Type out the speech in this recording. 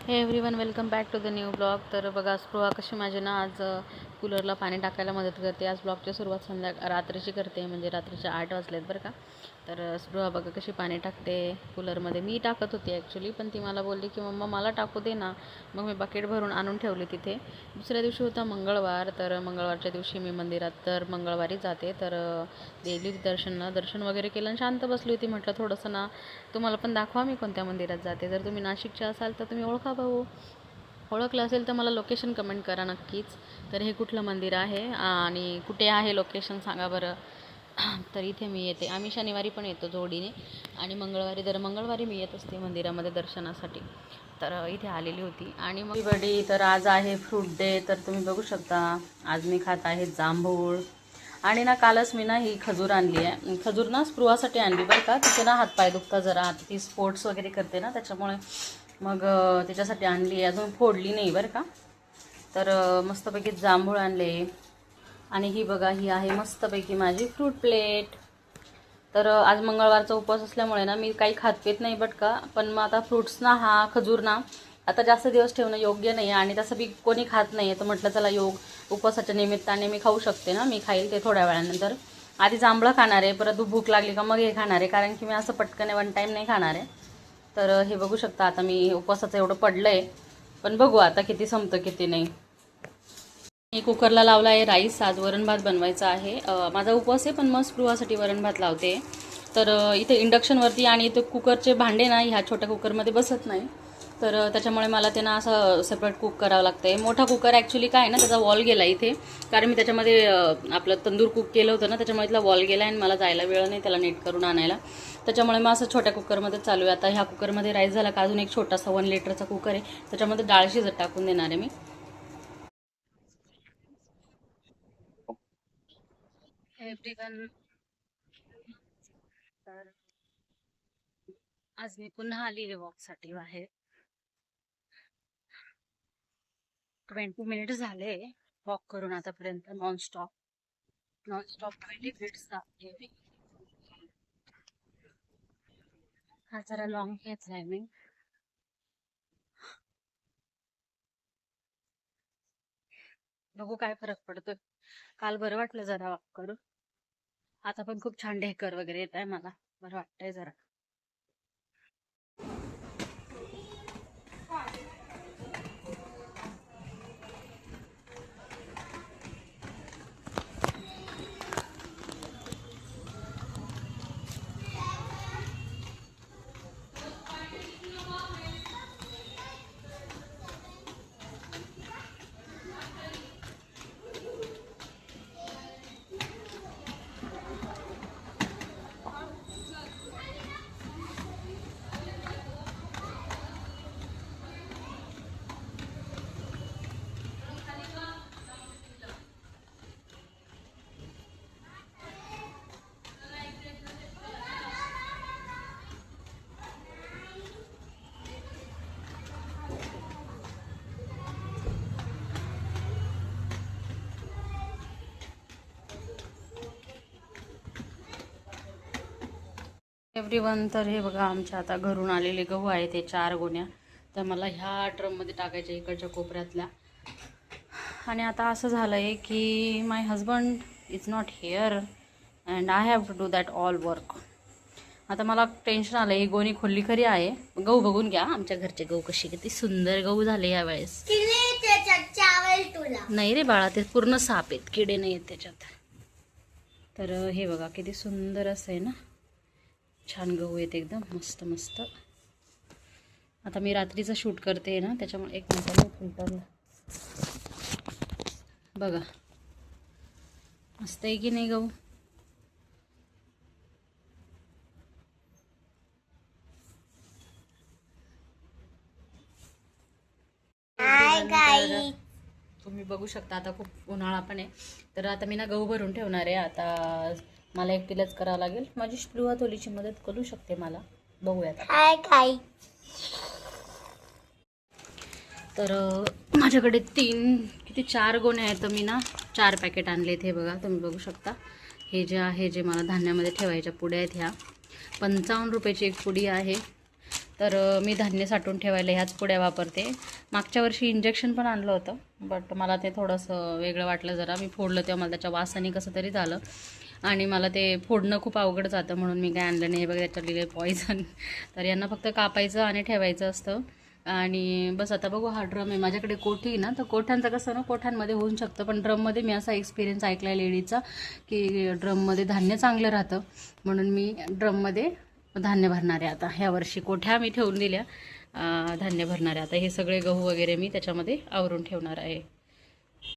हे everyone, welcome back to the new blog. तर बघा, स्पृहा कशी माझी ना आज कूलरला पाणी टाकायला मदत करते. आज ब्लॉगची सुरुवात रात्रीची करते, म्हणजे रात्रीचे 8 वाजलेत बरं का. तर स्पृहा बघा कशी पाणी टाकते कूलरमध्ये. मी टाकत होती ॲक्च्युली, पण ती मला बोलली की मम्मा मला टाकू दे ना. मग मी बकेट भरून आणून ठेवली तिथे. दुसऱ्या दिवशी होता मंगळवार, तर मंगळवारच्या दिवशी मी मंदिरात तर मंगळवारी जाते. तर गेली होती दर्शन वगैरे केलं आणि शांत बसली होती. म्हटलं थोडंसं ना तुम्हाला पण दाखवा मी कोणत्या मंदिरात जाते. जर तुम्ही नाशिकचे असाल तर तुम्ही ओळखा भाऊ, ओळखलं असेल तर मला लोकेशन कमेंट करा नक्कीच. तर हे कुठलं मंदिर आहे आणि कुठे आहे लोकेशन सांगा बरं. तर इथे मी येते. आम्ही शनिवारी पण येतो जोडीने, आणि मंगळवारी मी येत असते मंदिरामध्ये दर्शनासाठी. तर इथे आलेली होती. आणि मग बडी, तर आज आहे फ्रूट डे. तर तुम्ही बघू शकता आज मी खात आहे जांभूळ. आणि ना कालच मी ना ही खजूर आणली आहे. खजूर ना स्पृहासाठी आणली बरं का. तिचे ना हातपाय दुखता जरा, ती स्पोर्ट्स वगैरे करते ना, त्याच्यामुळे मग त्याच्यासाठी आणली आहे. अजून फोडली नाही बरं का. तर मस्तपैकी जांभूळ आणले. आणि ही बघा, ही आहे मस्तपैकी माझी फ्रूट प्लेट. तर आज मंगळवारचा उपवास असल्यामुळे ना मी काही खात पित नाही बट का. पण मग आता फ्रूट्स ना, हा खजूर ना आता जास्त दिवस ठेवणं योग्य नाही आहे, आणि तसं बी कोणी खात नाही आहे. तर म्हटलं चला उपवासाच्या निमित्ताने मी खाऊ शकते ना. मी खाईल ते थोड्या वेळानंतर. आधी जांभळं खाणार आहे, परत भूक लागली का मग हे खाणार आहे, कारण की मी असं पटकन वन टाईम नाही खाणार आहे. तर हे बघू शकता, आता मी उपवासाचं एवढं पडलं आहे, पण बघू आता किती संपतं किती नाही. मी कुकरला लावला आहे राईस. आज वरण भात बनवायचा आहे. माझा उपवास आहे, पण मग स्पृहासाठी वरण भात लावते. तर इथे इंडक्शनवरती आणि इथे कुकरचे भांडे ना ह्या छोट्या कुकरमध्ये बसत नाही. तर त्याच्यामुळे मला ते ना असं सेपरेट कुक करावं लागतं आहे. मोठा कुकर ॲक्च्युली काय ना, त्याचा वॉल गेला इथे, कारण मी त्याच्यामध्ये आपलं तंदूर कुक केलं होतं ना, त्याच्यामुळे इथला वॉल गेला आणि मला जायला वेळ नाही त्याला नीट करून आणायला. त्याच्यामुळे मग असं छोट्या कुकरमध्ये चालू आहे. आता ह्या कुकरमध्ये राईस झाला का अजून एक छोटासा 1 लिटरचा कुकर आहे, त्याच्यामध्ये डाळ शिजत टाकून देणार आहे मी. एव्हरीवन, तर आज मी पुन्हा आली आहे वॉकसाठी बाहेर. 20 मिनिट्स झाले वॉक करून आतापर्यंत, नॉनस्टॉप 20 मिनिट्स जाते मी. हा जरा लॉंग घेतलाय मी. बघू काय फरक पडतोय. काल बरं वाटलं जरा वॉक करून. आता पण खूप छान ढेकर वगैरे येत आहे, मला बरं वाटतंय जरा. एव्हरीवन, तर हे बघा आमच्या आता घरून आलेले गहू आहे, ते 4 गोण्या. तर मला ह्या ड्रममध्ये टाकायच्या इकडच्या कोपऱ्यातल्या. आणि आता असं झालं आहे की my husband is not here and I have to do that all work. आता मला टेन्शन आलं. ही गोणी खोलली खरी आहे. गहू बघून घ्या आमच्या घरचे गहू कशी, किती सुंदर गहू झाले यावेळेस. नाही रे बाळा, ते पूर्ण साप आहेत, किडे नाही आहेत त्याच्यात. तर हे बघा किती सुंदर असं आहे ना, छान गहू आहेत एकदम मस्त मस्त. आता मी रात्रीचं शूट करते ना, त्याच्यामुळे एक मिनिट फिल्टरला बघा मस्त आहे की नाही गहू. तुम्ही बघू शकता आता खूप उन्हाळा पण आहे. तर आता मी ना गहू भरून ठेवणार आहे. आता मला एकटीलाच करावं लागेल. माझी स्पृहा थोडीशी मदत करू शकते मला, बघूयात. तर माझ्याकडे 4 गोण्या आहेत. तर मी ना 4 पॅकेट आणलेत. हे बघा तुम्ही बघू शकता. हे जे मला धान्यामध्ये ठेवायच्या पुड्या आहेत, ह्या 55 रुपयाची एक पुडी आहे. तर मी धान्य साठवून ठेवायला ह्याच पुड्या वापरते. मागच्या वर्षी इंजेक्शन पण आणलं होतं, बट मला ते थोडंसं वेगळं वाटलं जरा. मी फोडलं तेव्हा मला त्याच्या वासाने कसं तरी झालं आणि मला ते फोडणं खूप अवघड जातं, म्हणून मी काय आणलं नाही. बघा त्याच्यावर लिहिलं पॉयझन. तर यांना फक्त कापायचं आणि ठेवायचं असतं. आणि बस आता बघू. हा ड्रम आहे माझ्याकडे. कोठी ना, तर कोठ्यांचं कसं ना, कोठ्यांमध्ये होऊन शकतं, पण ड्रममध्ये मी असा एक्सपिरियन्स ऐकला आहे लेडीजचा की ड्रममध्ये धान्य चांगलं राहतं, म्हणून मी ड्रममध्ये धान्य भरणार आहे आता. ह्या वर्षी कोठ्या मी ठेवून दिल्या धान्य भरणार आहे आता. हे सगळे गहू वगैरे मी त्याच्यामध्ये आवरून ठेवणार आहे.